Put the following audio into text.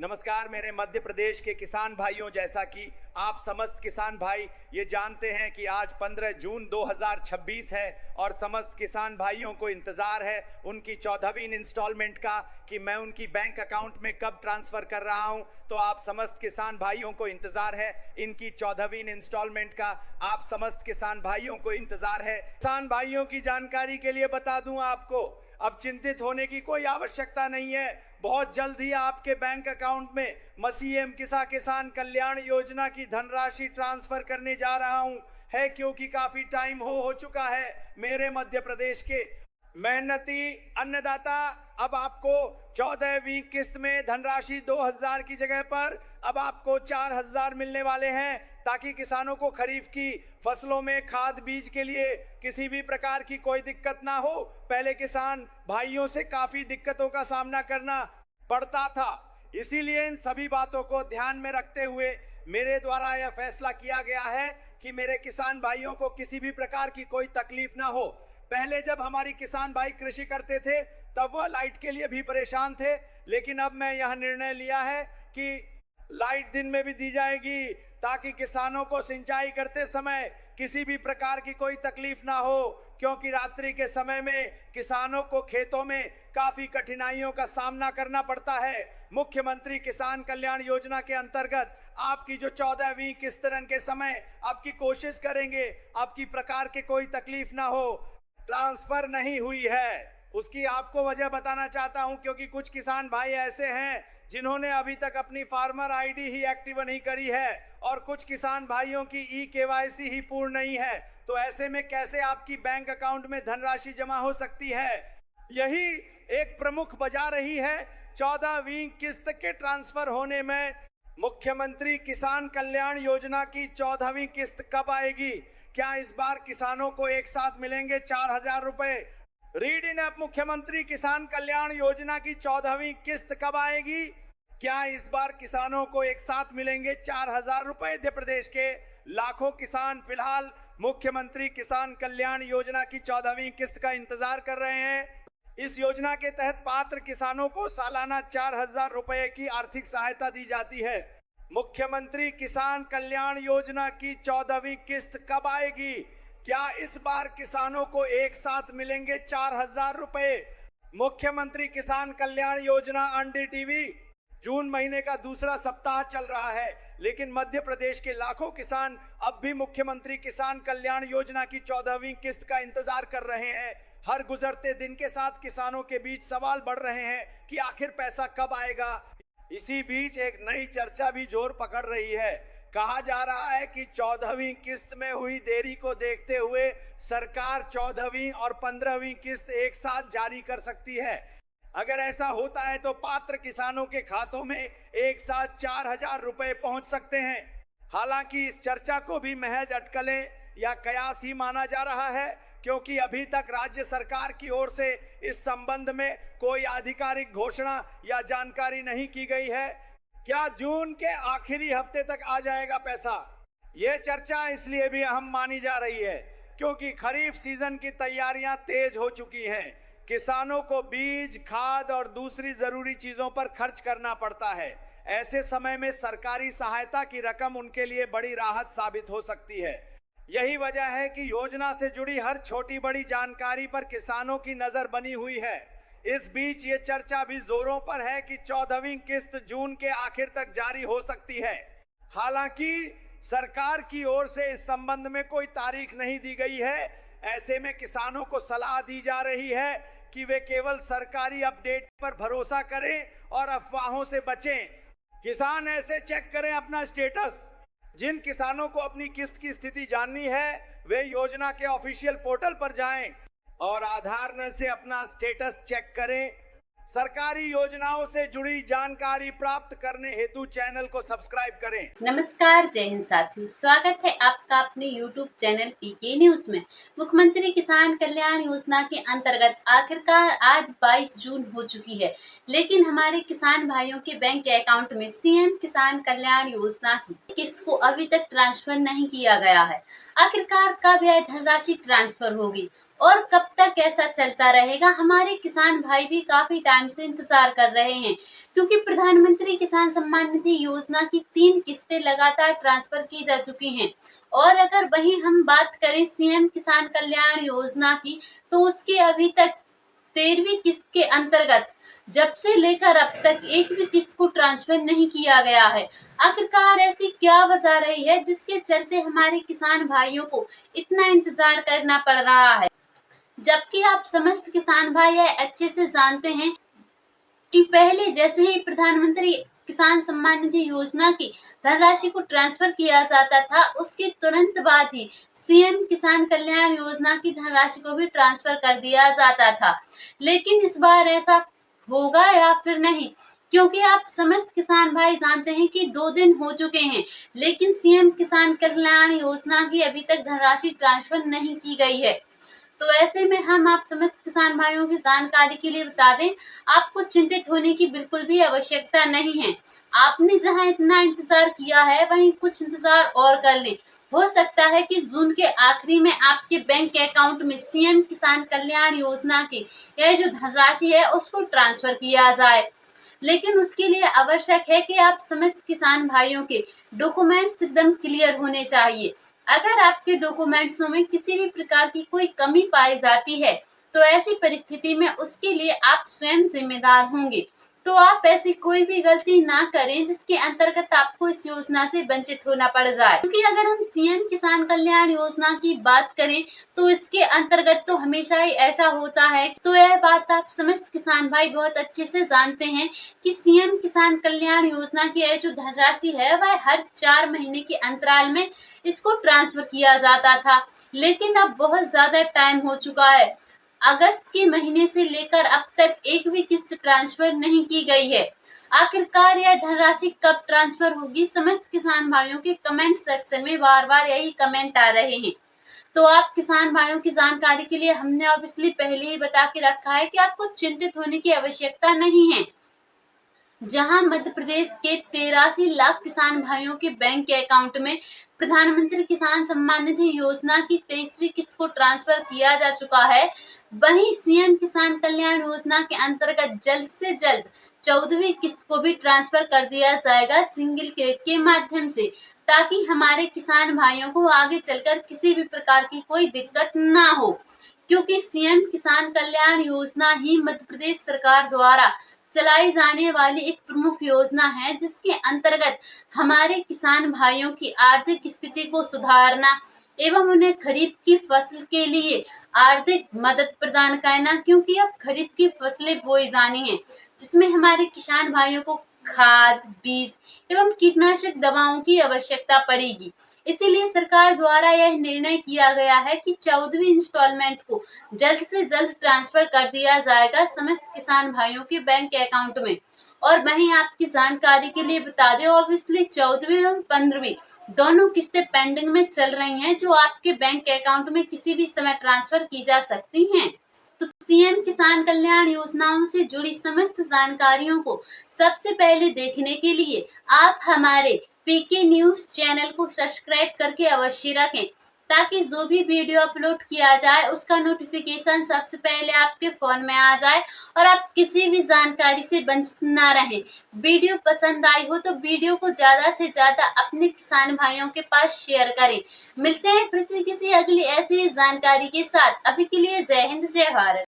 नमस्कार मेरे मध्य प्रदेश के किसान भाइयों, जैसा कि आप समस्त किसान भाई ये जानते हैं कि आज 15 जून 2026 है और समस्त किसान भाइयों को इंतज़ार है उनकी 14वीं इंस्टॉलमेंट का कि मैं उनकी बैंक अकाउंट में कब ट्रांसफ़र कर रहा हूं। तो आप समस्त किसान भाइयों को इंतज़ार है इनकी 14वीं इंस्टॉलमेंट का। आप समस्त किसान भाइयों को इंतज़ार है। किसान भाइयों की जानकारी के लिए बता दूं आपको, अब चिंतित होने की कोई आवश्यकता नहीं है। बहुत जल्द ही आपके बैंक अकाउंट में सीएम किसान कल्याण योजना की धनराशि ट्रांसफर करने जा रहा हूं है, क्योंकि काफी टाइम हो चुका है मेरे मध्य प्रदेश के मेहनती अन्नदाता। अब आपको 14वीं किस्त में धनराशि 2000 की जगह पर अब आपको 4000 मिलने वाले हैं, ताकि किसानों को खरीफ की फसलों में खाद बीज के लिए किसी भी प्रकार की कोई दिक्कत ना हो। पहले किसान भाइयों से काफी दिक्कतों का सामना करना पड़ता था, इसीलिए इन सभी बातों को ध्यान में रखते हुए मेरे द्वारा यह फैसला किया गया है कि मेरे किसान भाइयों को किसी भी प्रकार की कोई तकलीफ ना हो। पहले जब हमारी किसान भाई कृषि करते थे तब वह लाइट के लिए भी परेशान थे, लेकिन अब मैं यह निर्णय लिया है कि लाइट दिन में भी दी जाएगी, ताकि किसानों को सिंचाई करते समय किसी भी प्रकार की कोई तकलीफ ना हो, क्योंकि रात्रि के समय में किसानों को खेतों में काफी कठिनाइयों का सामना करना पड़ता है। मुख्यमंत्री किसान कल्याण योजना के अंतर्गत आपकी जो 14वीं किस्त के समय आपकी कोशिश करेंगे आपकी प्रकार के कोई तकलीफ ना हो। ट्रांसफर नहीं हुई है उसकी आपको वजह बताना चाहता हूं, क्योंकि कुछ किसान भाई ऐसे हैं जिन्होंने अभी तक अपनी फार्मर आईडी ही एक्टिव नहीं करी है और कुछ किसान भाइयों की केवाईसी ही पूर्ण नहीं है। तो ऐसे में कैसे आपकी बैंक अकाउंट में धनराशि जमा हो सकती है, यही एक प्रमुख वजह रही है 14वीं किस्त के ट्रांसफर होने में। मुख्यमंत्री किसान कल्याण योजना की 14वीं किस्त कब आएगी? क्या इस बार किसानों को एक साथ मिलेंगे 4000 रुपए? रीड इन ऐप मुख्यमंत्री किसान कल्याण योजना की 14वीं किस्त कब आएगी? क्या इस बार किसानों को एक साथ मिलेंगे 4000 रुपए? मध्य प्रदेश के लाखों किसान फिलहाल मुख्यमंत्री किसान कल्याण योजना की 14वीं किस्त का इंतजार कर रहे हैं। इस योजना के तहत पात्र किसानों को सालाना 4000 रुपए की आर्थिक सहायता दी जाती है। मुख्यमंत्री किसान कल्याण योजना की 14वीं किस्त कब आएगी? क्या इस बार किसानों को एक साथ मिलेंगे 4000 रुपए? मुख्यमंत्री किसान कल्याण योजना NDTV जून महीने का दूसरा सप्ताह चल रहा है, लेकिन मध्य प्रदेश के लाखों किसान अब भी मुख्यमंत्री किसान कल्याण योजना की 14वीं किस्त का इंतजार कर रहे हैं। हर गुजरते दिन के साथ किसानों के बीच सवाल बढ़ रहे हैं कि आखिर पैसा कब आएगा। इसी बीच एक नई चर्चा भी जोर पकड़ रही है। कहा जा रहा है कि 14वीं किस्त में हुई देरी को देखते हुए सरकार 14वीं और 15वीं किस्त एक साथ जारी कर सकती है। अगर ऐसा होता है तो पात्र किसानों के खातों में एक साथ 4000 रुपए पहुंच सकते हैं। हालांकि इस चर्चा को भी महज अटकलें या कयास ही माना जा रहा है, क्योंकि अभी तक राज्य सरकार की ओर से इस संबंध में कोई आधिकारिक घोषणा या जानकारी नहीं की गई है। क्या जून के आखिरी हफ्ते तक आ जाएगा पैसा? ये चर्चा इसलिए भी अहम मानी जा रही है क्योंकि खरीफ सीजन की तैयारियां तेज हो चुकी हैं। किसानों को बीज, खाद और दूसरी जरूरी चीजों पर खर्च करना पड़ता है। ऐसे समय में सरकारी सहायता की रकम उनके लिए बड़ी राहत साबित हो सकती है। यही वजह है कि योजना से जुड़ी हर छोटी बड़ी जानकारी पर किसानों की नजर बनी हुई है। इस बीच ये चर्चा भी जोरों पर है कि 14वीं किस्त जून के आखिर तक जारी हो सकती है। हालांकि सरकार की ओर से इस संबंध में कोई तारीख नहीं दी गई है। ऐसे में किसानों को सलाह दी जा रही है कि वे केवल सरकारी अपडेट पर भरोसा करें और अफवाहों से बचें। किसान ऐसे चेक करें अपना स्टेटस। जिन किसानों को अपनी किस्त की स्थिति जाननी है वे योजना के ऑफिशियल पोर्टल पर जाएं और आधार से अपना स्टेटस चेक करें। सरकारी योजनाओं से जुड़ी जानकारी प्राप्त करने हेतु चैनल को सब्सक्राइब करें। नमस्कार, जय हिंद साथियों, स्वागत है आपका अपने YouTube चैनल पीके न्यूज में। मुख्यमंत्री किसान कल्याण योजना के अंतर्गत आखिरकार आज 22 जून हो चुकी है, लेकिन हमारे किसान भाइयों के बैंक अकाउंट में सीएम किसान कल्याण योजना की किस्त को अभी तक ट्रांसफर नहीं किया गया है। आखिरकार कब यह धनराशि ट्रांसफर होगी और कब तक ऐसा चलता रहेगा, हमारे किसान भाई भी काफी टाइम से इंतजार कर रहे हैं, क्योंकि प्रधानमंत्री किसान सम्मान निधि योजना की 3 किस्तें लगातार ट्रांसफर की जा चुकी हैं। और अगर वहीं हम बात करें सीएम किसान कल्याण योजना की, तो उसकी अभी तक 13वीं किस्त के अंतर्गत जब से लेकर अब तक एक भी किस्त को ट्रांसफर नहीं किया गया है। आखिरकार ऐसी क्या वजह रही है जिसके चलते हमारे किसान भाइयों को इतना इंतजार करना पड़ रहा है, जबकि आप समस्त किसान भाई यह अच्छे से जानते हैं कि पहले जैसे ही प्रधानमंत्री किसान सम्मान निधि योजना की धनराशि को ट्रांसफर किया जाता था, उसके तुरंत बाद ही सीएम किसान कल्याण योजना की धनराशि को भी ट्रांसफर कर दिया जाता था। लेकिन इस बार ऐसा होगा या फिर नहीं, क्योंकि आप समस्त किसान भाई जानते हैं कि 2 दिन हो चुके हैं, लेकिन सीएम किसान कल्याण योजना की अभी तक धनराशि ट्रांसफर नहीं की गई है। तो ऐसे में हम आप समस्त किसान भाइयों की जानकारी के लिए बता दें, आपको चिंतित होने की बिल्कुल भी आवश्यकता नहीं है। आपने जहां इतना इंतजार किया है, वहीं कुछ इंतजार और कर लें। हो सकता है कि जून के आखिरी में आपके बैंक अकाउंट में सीएम किसान कल्याण योजना की यह जो धनराशि है उसको ट्रांसफर किया जाए। लेकिन उसके लिए आवश्यक है कि आप समस्त किसान भाइयों के डॉक्यूमेंट्स एकदम क्लियर होने चाहिए। अगर आपके डॉक्यूमेंट्सों में किसी भी प्रकार की कोई कमी पाई जाती है, तो ऐसी परिस्थिति में उसके लिए आप स्वयं जिम्मेदार होंगे। तो आप ऐसी कोई भी गलती ना करें जिसके अंतर्गत आपको इस योजना से वंचित होना पड़ जाए, क्योंकि अगर हम सीएम किसान कल्याण योजना की बात करें तो इसके अंतर्गत तो हमेशा ही ऐसा होता है। तो यह बात आप समस्त किसान भाई बहुत अच्छे से जानते हैं कि सीएम किसान कल्याण योजना की यह जो धनराशि है वह हर 4 महीने के अंतराल में इसको ट्रांसफर किया जाता था, लेकिन अब बहुत ज्यादा टाइम हो चुका है। अगस्त के महीने से लेकर अब तक एक भी किस्त ट्रांसफर नहीं की गई है। आखिरकार यह धनराशि कब ट्रांसफर होगी, समस्त किसान भाइयों के कमेंट सेक्शन में बार बार यही कमेंट आ रहे हैं। तो आप किसान भाइयों की जानकारी के लिए हमने ऑब्वियसली पहले ही बता के रखा है कि आपको चिंतित होने की आवश्यकता नहीं है। जहां मध्य प्रदेश के 83 लाख किसान भाइयों के बैंक अकाउंट में प्रधानमंत्री किसान सम्मान निधि योजना की 23वीं किस्त को ट्रांसफर किया जा चुका है, वहीं सीएम किसान कल्याण योजना के अंतर्गत जल्द से जल्द 14वीं किस्त को भी ट्रांसफर कर दिया जाएगा सिंगल क्लिक के माध्यम से, ताकि हमारे किसान भाइयों को आगे चलकर किसी भी प्रकार की कोई दिक्कत ना हो। क्योंकि सीएम किसान कल्याण योजना ही मध्य प्रदेश सरकार द्वारा चलाई जाने वाली एक प्रमुख योजना है, जिसके अंतर्गत हमारे किसान भाइयों की आर्थिक स्थिति को सुधारना एवं उन्हें खरीफ की फसल के लिए आर्थिक मदद प्रदान करना, क्योंकि अब खरीफ की फसलें बोई जानी है, जिसमें हमारे किसान भाइयों को खाद, बीज एवं कीटनाशक दवाओं की आवश्यकता पड़ेगी। इसीलिए सरकार द्वारा यह निर्णय किया गया है कि 14वीं इंस्टॉलमेंट को जल्द से जल्द ट्रांसफर कर दिया जाएगा समस्त किसान भाइयों के बैंक अकाउंट में। और वहीं आपकी जानकारी के लिए बता दें, ऑब्वियसली 14वीं और 15वीं दोनों किस्तें पेंडिंग में चल रही हैं, जो आपके बैंक अकाउंट में किसी भी समय ट्रांसफर की जा सकती हैं। तो सीएम किसान कल्याण योजनाओं से जुड़ी समस्त जानकारियों को सबसे पहले देखने के लिए आप हमारे पीके न्यूज चैनल को सब्सक्राइब करके अवश्य रखें, ताकि जो भी वीडियो अपलोड किया जाए उसका नोटिफिकेशन सबसे पहले आपके फोन में आ जाए और आप किसी भी जानकारी से वंचित ना रहें। वीडियो पसंद आई हो तो वीडियो को ज्यादा से ज्यादा अपने किसान भाइयों के पास शेयर करें। मिलते हैं फिर से किसी अगली ऐसी जानकारी के साथ। अभी के लिए जय हिंद, जय भारत।